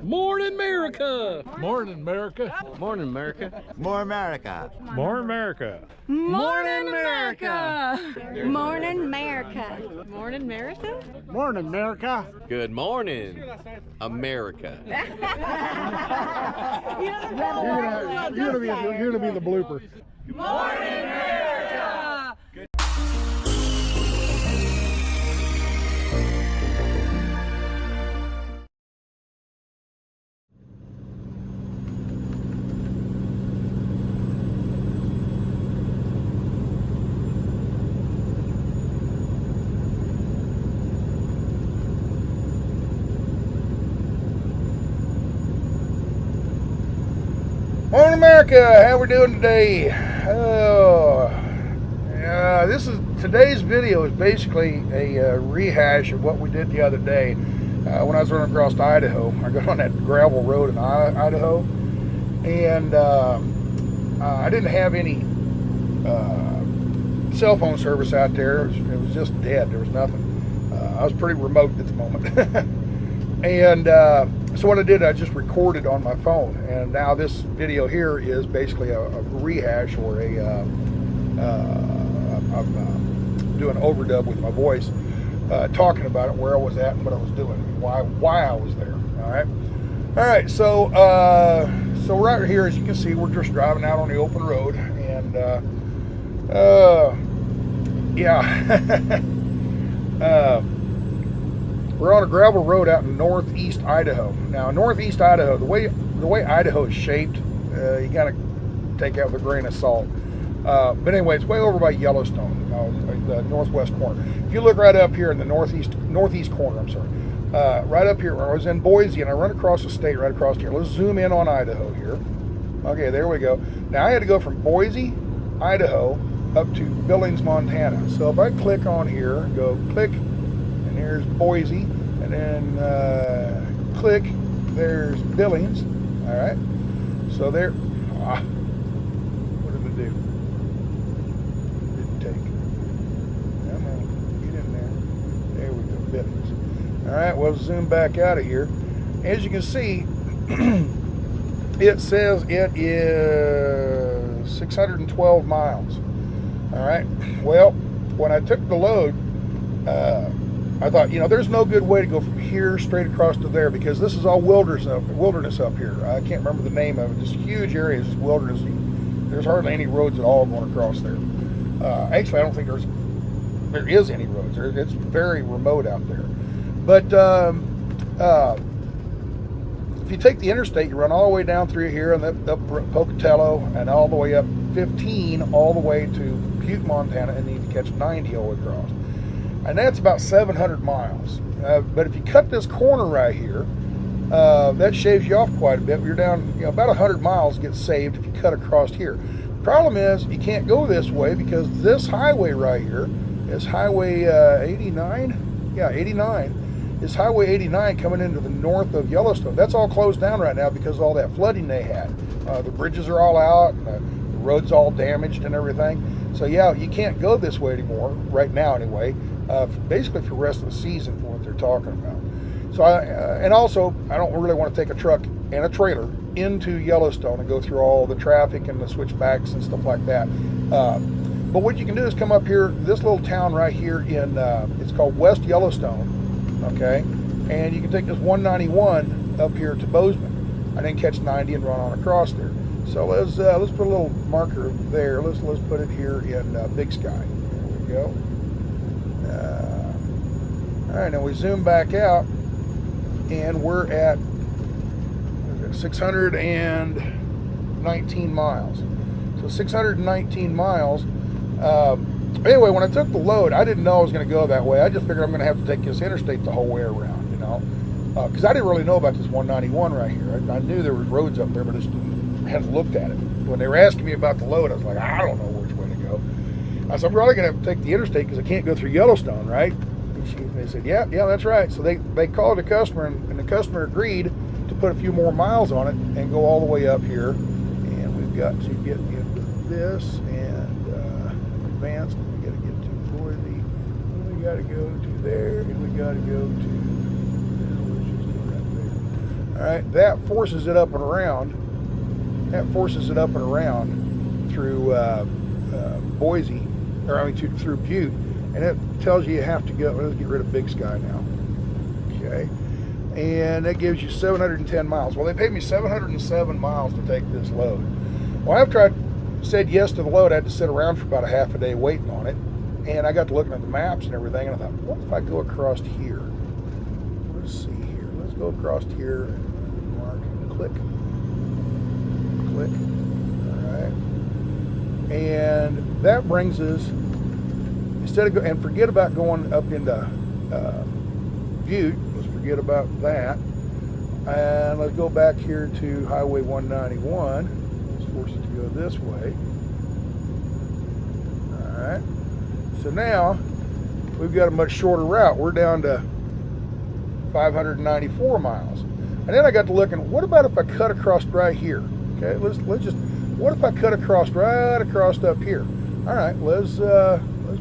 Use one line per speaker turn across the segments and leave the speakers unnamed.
Morning, America!
Morning, America.
Morning, America.
More America.
More America.
Morning, America!
Morning, America.
Morning, America?
Morning, America.
Good morning, America.
You're gonna be the blooper.
Morning, America!
Morning, America. How we doing today? Today's video is basically a rehash of what we did the other day when I was running across Idaho. I got on that gravel road in Idaho, and I didn't have any cell phone service out there. It was just dead. There was nothing. I was pretty remote at the moment. And so what I did, I just recorded on my phone, and now this video here is basically a rehash, or I'm doing an overdub with my voice, talking about it, where I was at and what I was doing, and why I was there. All right. So right here, as you can see, we're just driving out on the open road, and we're on a gravel road out in northeast Idaho. Now, northeast Idaho, the way Idaho is shaped, you gotta take out with a grain of salt. But anyway, it's way over by Yellowstone, the northwest corner. If you look right up here in the northeast corner, right up here, I was in Boise, and I run across the state right across here. Let's zoom in on Idaho here. Okay, there we go. Now I had to go from Boise, Idaho, up to Billings, Montana. So if I click on here, go click, and there's Boise, and then click, there's Billings. All right, so there. What did it do? Didn't take. Come on, get in there. There we go, Billings. All right, we'll zoom back out of here. As you can see, it says it is 612 miles. All right. Well, when I took the load, I thought, there's no good way to go from here straight across to there, because this is all wilderness up here. I can't remember the name of it. Just huge areas, just wilderness. There's hardly any roads at all going across there. Actually, I don't think there is any roads. It's very remote out there. But if you take the interstate, you run all the way down through here and up Pocatello, and all the way up 15, all the way to Butte, Montana, and then you catch 90 all the way across. And that's about 700 miles. But if you cut this corner right here, that shaves you off quite a bit. You're down, about 100 miles gets saved if you cut across here. Problem is, you can't go this way, because this highway right here is Highway 89. Yeah, 89 is Highway 89 coming into the north of Yellowstone. That's all closed down right now because of all that flooding they had. The bridges are all out, and the road's all damaged and everything. So yeah, you can't go this way anymore, right now anyway, basically for the rest of the season, for what they're talking about. So and also, I don't really want to take a truck and a trailer into Yellowstone and go through all the traffic and the switchbacks and stuff like that. But what you can do is come up here, this little town right here in, it's called West Yellowstone, okay? And you can take this 191 up here to Bozeman, and then catch 90 and run on across there. So let's put a little marker there. Let's put it here in Big Sky. There we go. All right, now we zoom back out, and we're at 619 miles. So 619 miles. Anyway, when I took the load, I didn't know I was going to go that way. I just figured I'm going to have to take this interstate the whole way around, because I didn't really know about this 191 right here. I knew there was roads up there, but I just hadn't looked at it. When they were asking me about the load, I was like, I don't know which way to go. I said, I'm probably going to have to take the interstate because I can't go through Yellowstone, right? And they said, yeah, that's right. So they called the customer, and the customer agreed to put a few more miles on it and go all the way up here. And we've got to get into this and advance. We got to get to Boise. We got to go to there, and we got to go to, let's just go right there. All right, that forces it up and around. That forces it up and around through Boise, or I mean through Butte, and it tells you have to go. Let's get rid of Big Sky now. Okay, and that gives you 710 miles. Well, they paid me 707 miles to take this load. Well, after I said yes to the load, I had to sit around for about a half a day waiting on it, and I got to looking at the maps and everything, and I thought, what if I go across here? Let's see here. Let's go across here and mark and click. Click. All right. And that brings us, instead of and forget about going up into Butte, let's forget about that. And let's go back here to Highway 191. Let's force it to go this way. All right. So now we've got a much shorter route. We're down to 594 miles. And then I got to looking, what about if I cut across right here? Okay, let's just, what if I cut across right across up here? All right, let's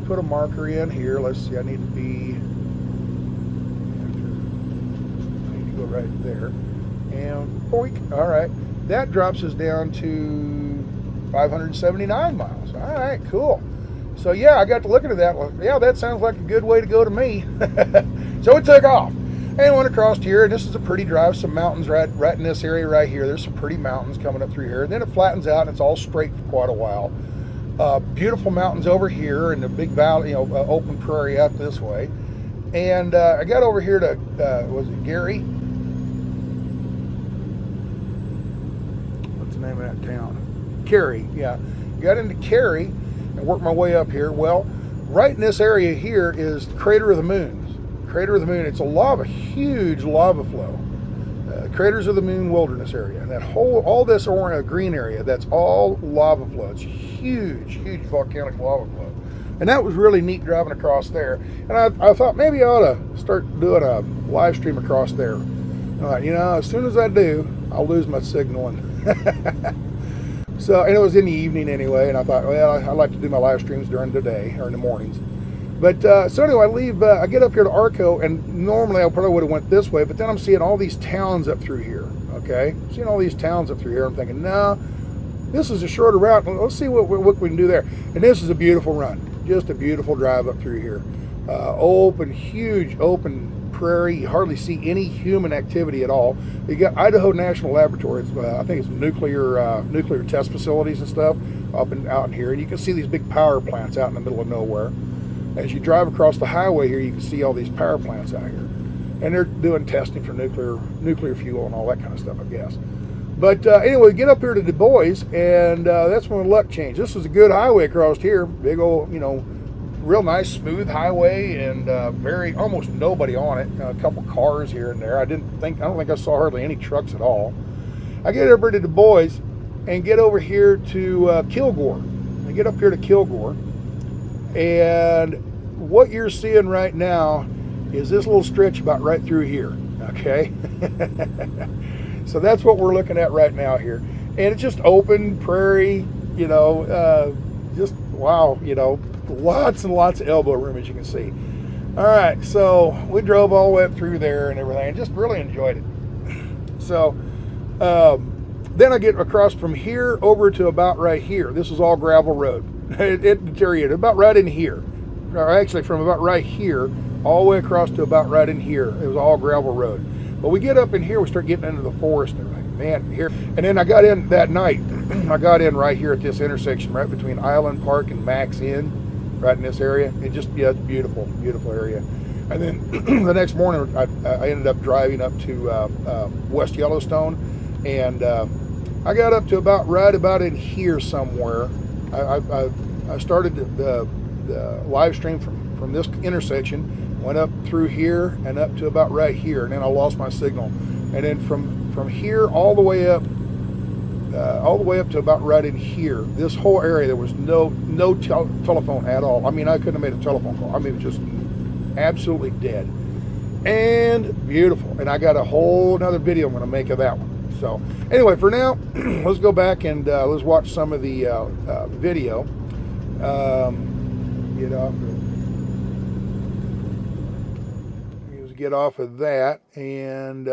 put a marker in here. Let's see, I need to go right there. And boink, all right, that drops us down to 579 miles. All right, cool. So yeah, I got to looking at that. Well, yeah, that sounds like a good way to go to me. So it took off. And went across here, and this is a pretty drive. Some mountains right in this area right here. There's some pretty mountains coming up through here. And then it flattens out, and it's all straight for quite a while. Beautiful mountains over here, and the big valley, open prairie out this way. And I got over here to, was it Gary? What's the name of that town? Cary, yeah. Got into Cary and worked my way up here. Well, right in this area here is the Crater of the Moon. Crater of the Moon, it's a huge lava flow. Craters of the Moon wilderness area, and that all this green area, that's all lava flow. It's huge volcanic lava flow, and that was really neat driving across there. And I thought maybe I ought to start doing a live stream across there. And I thought, as soon as I do, I'll lose my signal. And so, and it was in the evening anyway, and I thought, well, I like to do my live streams during the day or in the mornings. But so anyway, I get up here to Arco, and normally I probably would have went this way, but then I'm seeing all these towns up through here, okay? Seeing all these towns up through here, I'm thinking, no, this is a shorter route. Let's see what we can do there. And this is a beautiful run, just a beautiful drive up through here. Huge open prairie. You hardly see any human activity at all. You got Idaho National Laboratory. I think it's nuclear test facilities and stuff out in here. And you can see these big power plants out in the middle of nowhere. As you drive across the highway here, you can see all these power plants out here. And they're doing testing for nuclear fuel and all that kind of stuff, I guess. But anyway, we get up here to Du Bois, and that's when the luck changed. This was a good highway across here. Big old, real nice, smooth highway, and almost nobody on it. A couple cars here and there. I don't think I saw hardly any trucks at all. I get over to Du Bois and get over here to Kilgore. I get up here to Kilgore. And what you're seeing right now is this little stretch about right through here, okay? So that's what we're looking at right now here. And it's just open prairie, just wow, lots and lots of elbow room, as you can see. All right, so we drove all the way up through there and everything, and just really enjoyed it. So then I get across from here over to about right here. This is all gravel road. It deteriorated about right in here, or actually from about right here all the way across to about right in here. It was all gravel road. But we get up in here, we start getting into the forest and everything. Man, here, and then I got in that night. I got in right here at this intersection, right between Island Park and Max Inn, right in this area. It's beautiful area. And then the next morning, I ended up driving up to West Yellowstone, and I got up to right about in here somewhere. I started the live stream from this intersection, went up through here and up to about right here, and then I lost my signal. And then from here all the way up to about right in here, this whole area, there was no telephone at all. I mean, I couldn't have made a telephone call. I mean, it was just absolutely dead and beautiful. And I got a whole another video I'm going to make of that one. So anyway, for now, let's go back and let's watch some of the video. Get off of that, and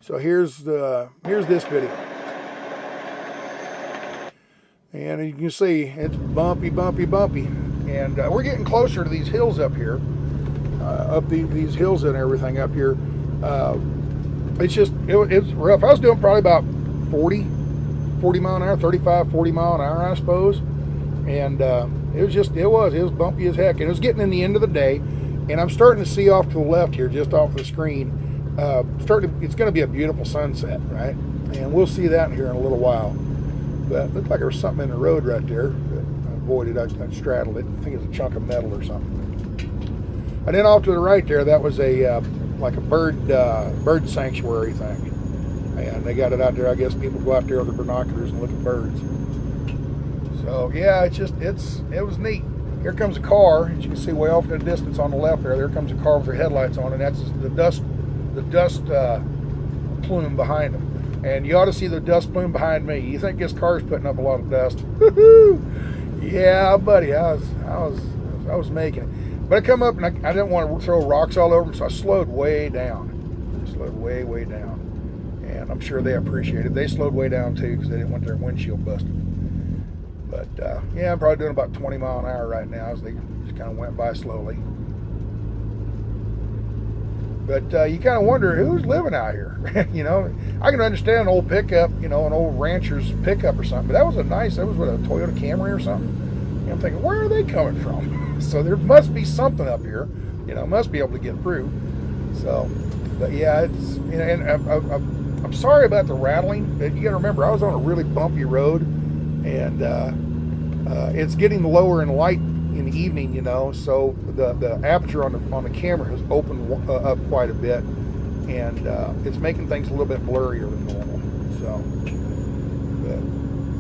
So here's this video. And you can see it's bumpy, bumpy, bumpy. And we're getting closer to these hills up here. These hills and everything up here. It's rough. I was doing probably about 40 mile an hour, 35, 40 mile an hour, I suppose. And it was bumpy as heck. And it was getting in the end of the day. And I'm starting to see off to the left here, just off the screen, it's going to be a beautiful sunset, right? And we'll see that here in a little while. But it looked like there was something in the road right there. I avoided, I straddled it. I think it's a chunk of metal or something. And then off to the right there, that was like a bird sanctuary thing. And they got it out there. I guess people go out there with the binoculars and look at birds. So yeah, it was neat. Here comes a car, as you can see way off in the distance on the left there. There comes a car with their headlights on, and that's the dust plume behind them. And you ought to see the dust plume behind me. You think this car's putting up a lot of dust? Yeah, buddy, I was making it. But I come up and I didn't want to throw rocks all over them, so I slowed way down. Way down. And I'm sure they appreciate it. They slowed way down too because they didn't want their windshield busted. But yeah, I'm probably doing about 20 mile an hour right now as they just kind of went by slowly. But you kind of wonder who's living out here. You know, I can understand an old pickup, you know, an old rancher's pickup or something. But that was a Toyota Camry or something. And I'm thinking, where are they coming from? So there must be something up here. You know, must be able to get through. So, but yeah, it's, you know, and I'm sorry about the rattling. But you got to remember, I was on a really bumpy road, and it's getting lower in light in the evening, you know, so the aperture on the camera has opened up quite a bit, and it's making things a little bit blurrier than normal. So,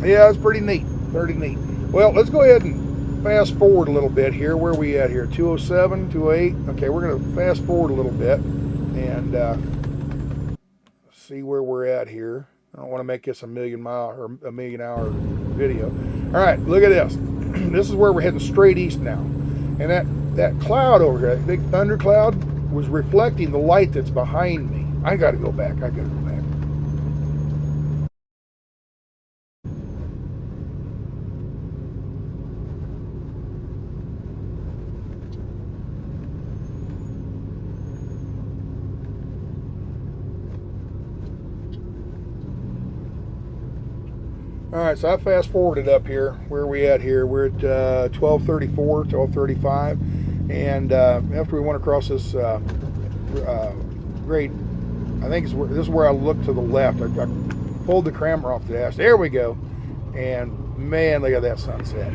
but yeah, it's pretty neat. Well, let's go ahead and fast forward a little bit here. Where are we at here? 207, 208. Okay, we're going to fast forward a little bit and see where we're at here. I don't want to make this a million hour video. All right, look at this. This is where we're heading straight east now. And that cloud over here, that big thunder cloud, was reflecting the light that's behind me. I got to go back. All right, so I fast forwarded up here. Where are we at here? We're at 1234, 1235, and after we went across this grade, I think this is where I looked to the left. I pulled the camera off the dash. There we go, and man, look at that sunset.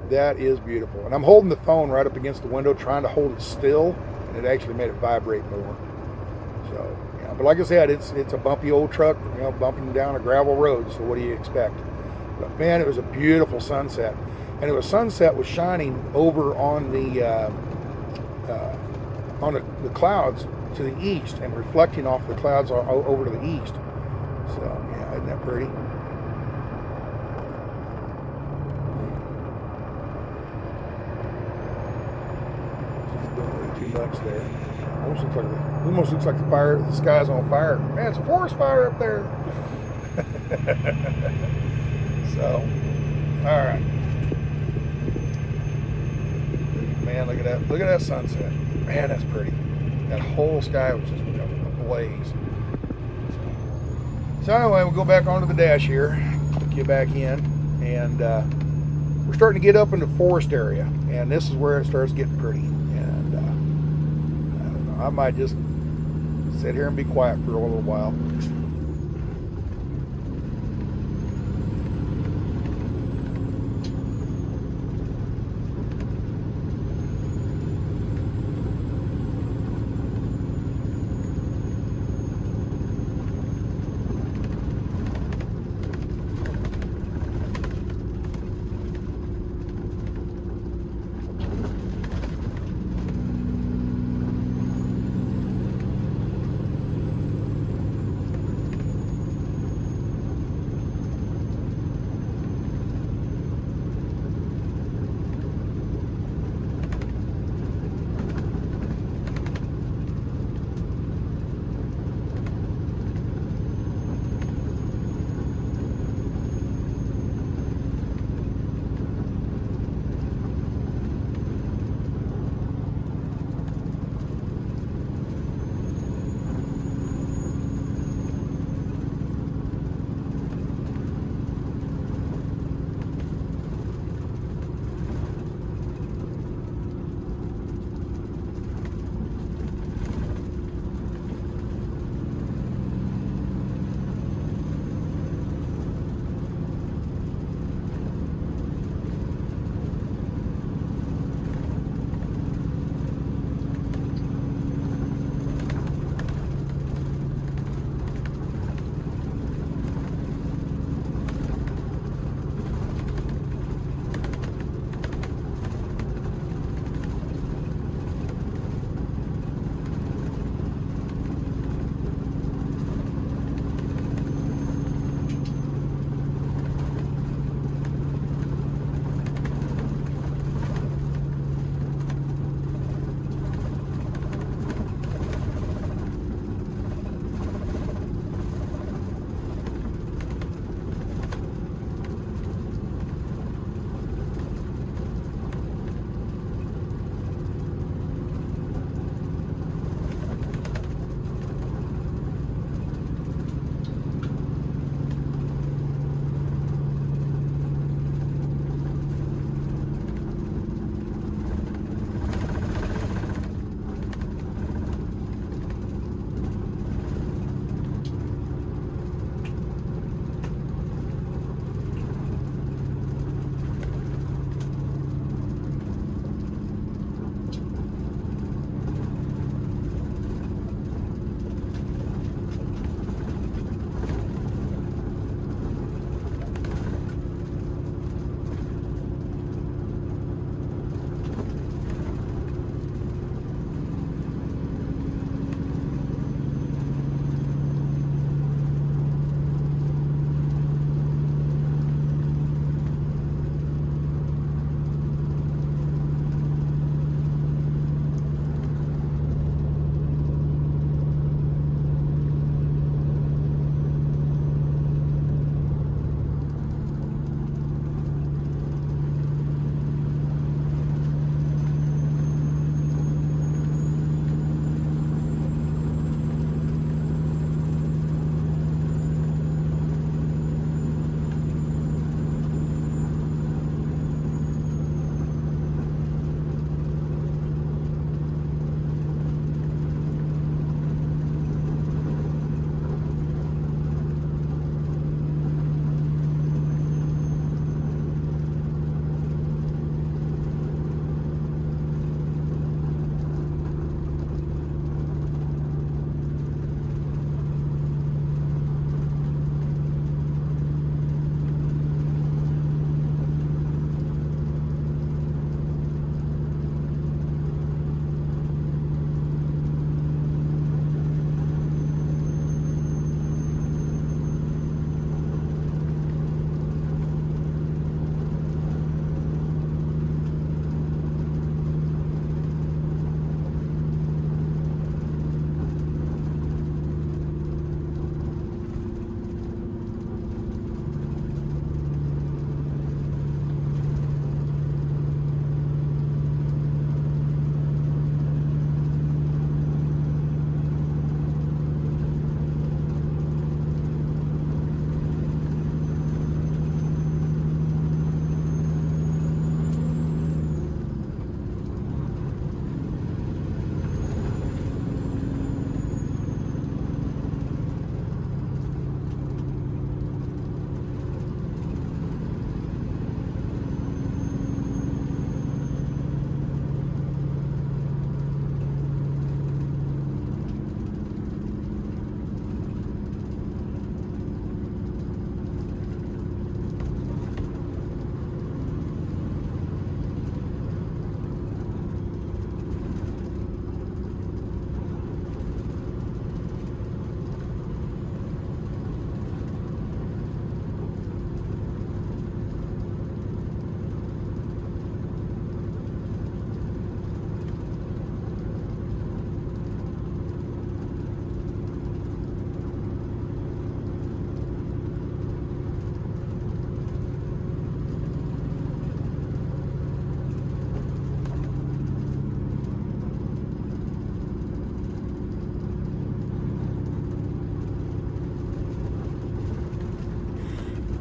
That is beautiful. And I'm holding the phone right up against the window, trying to hold it still, and it actually made it vibrate more. So. But like I said, it's a bumpy old truck, you know, bumping down a gravel road, so what do you expect? But man, it was a beautiful sunset. And the sunset was shining over on the clouds to the east and reflecting off the clouds over to the east. So, yeah, isn't that pretty? Too much there. Almost looks like the sky's on fire. Man, it's a forest fire up there. So, all right. Man, look at that. Look at that sunset. Man, that's pretty. That whole sky was just ablaze. So anyway, we'll go back onto the dash here, get back in, and we're starting to get up into the forest area, and this is where it starts getting pretty. I might just sit here and be quiet for a little while.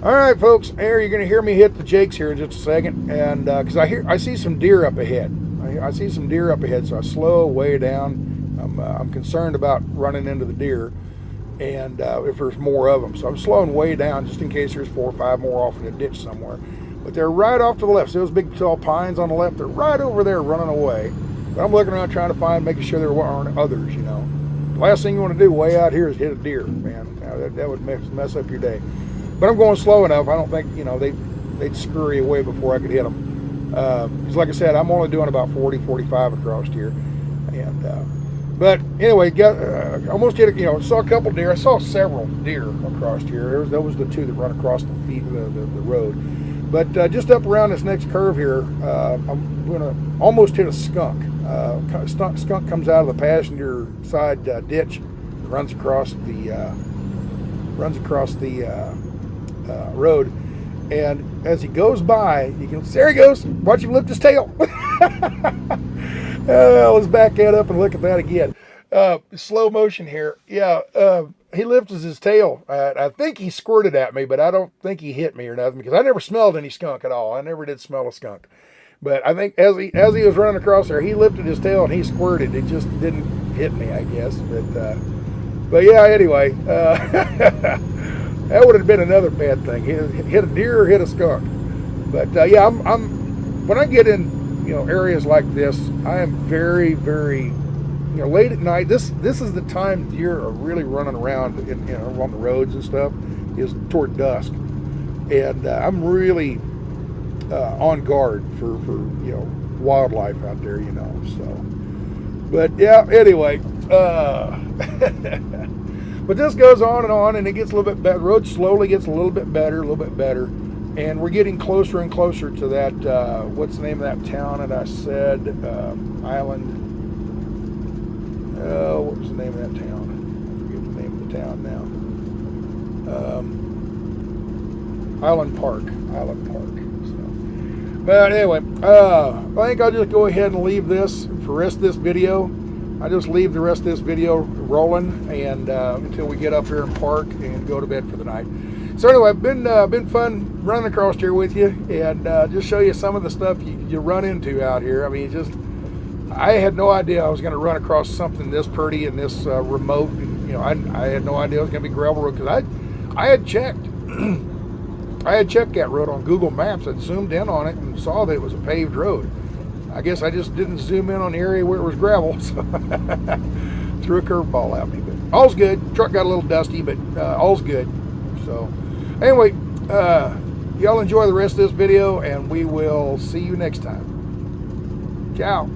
All right, folks. Here you're going to hear me hit the jakes here in just a second, and because I see some deer up ahead. I see some deer up ahead, so I slow way down. I'm concerned about running into the deer, and if there's more of them, so I'm slowing way down just in case there's 4 or 5 more off in a ditch somewhere. But they're right off to the left. See those big tall pines on the left? They're right over there running away. But I'm looking around trying to find, making sure there aren't others. You know, the last thing you want to do way out here is hit a deer, man. That would mess up your day. But I'm going slow enough. I don't think, you know, they'd scurry away before I could hit them. Because like I said, I'm only doing about 40, 45 across here. And but anyway, almost hit. You know, saw a couple deer. I saw several deer across here. That was the 2 that run across the road. But just up around this next curve here, I'm gonna almost hit a skunk. Skunk comes out of the passenger side ditch, runs across the road, and as he goes by, you can there he goes. Watch him lift his tail. Let's back that up and look at that again. Slow motion here. Yeah, he lifts his tail. I think he squirted at me, but I don't think he hit me or nothing because I never smelled any skunk at all. I never did smell a skunk. But I think as he was running across there, he lifted his tail and he squirted. It just didn't hit me, I guess. But yeah, anyway, that would have been another bad thing. Hit a deer or hit a skunk. But yeah, I'm when I get in, you know, areas like this, I am very, very, you know, late at night. This is the time deer are really running around, on the roads and stuff, is toward dusk, and I'm really on guard for wildlife out there, you know. So, but yeah, anyway, but this goes on, and it gets a little bit better. The road slowly gets a little bit better, and we're getting closer and closer to that. What's the name of that town that I said? Island. What was the name of that town? I forget the name of the town now. Island Park. So, but anyway, I think I'll just go ahead and leave this for the rest of this video. I just leave the rest of this video rolling, and until we get up here and park and go to bed for the night. So anyway, been fun running across here with you, and just show you some of the stuff you run into out here. I mean, I had no idea I was going to run across something this pretty and this remote. And, you know, I had no idea it was going to be gravel road because I had checked. I had checked that road on Google Maps. I'd zoomed in on it and saw that it was a paved road. I guess I just didn't zoom in on the area where it was gravel, so threw a curveball at me. But all's good. Truck got a little dusty, but all's good. So anyway, y'all enjoy the rest of this video, and we will see you next time. Ciao.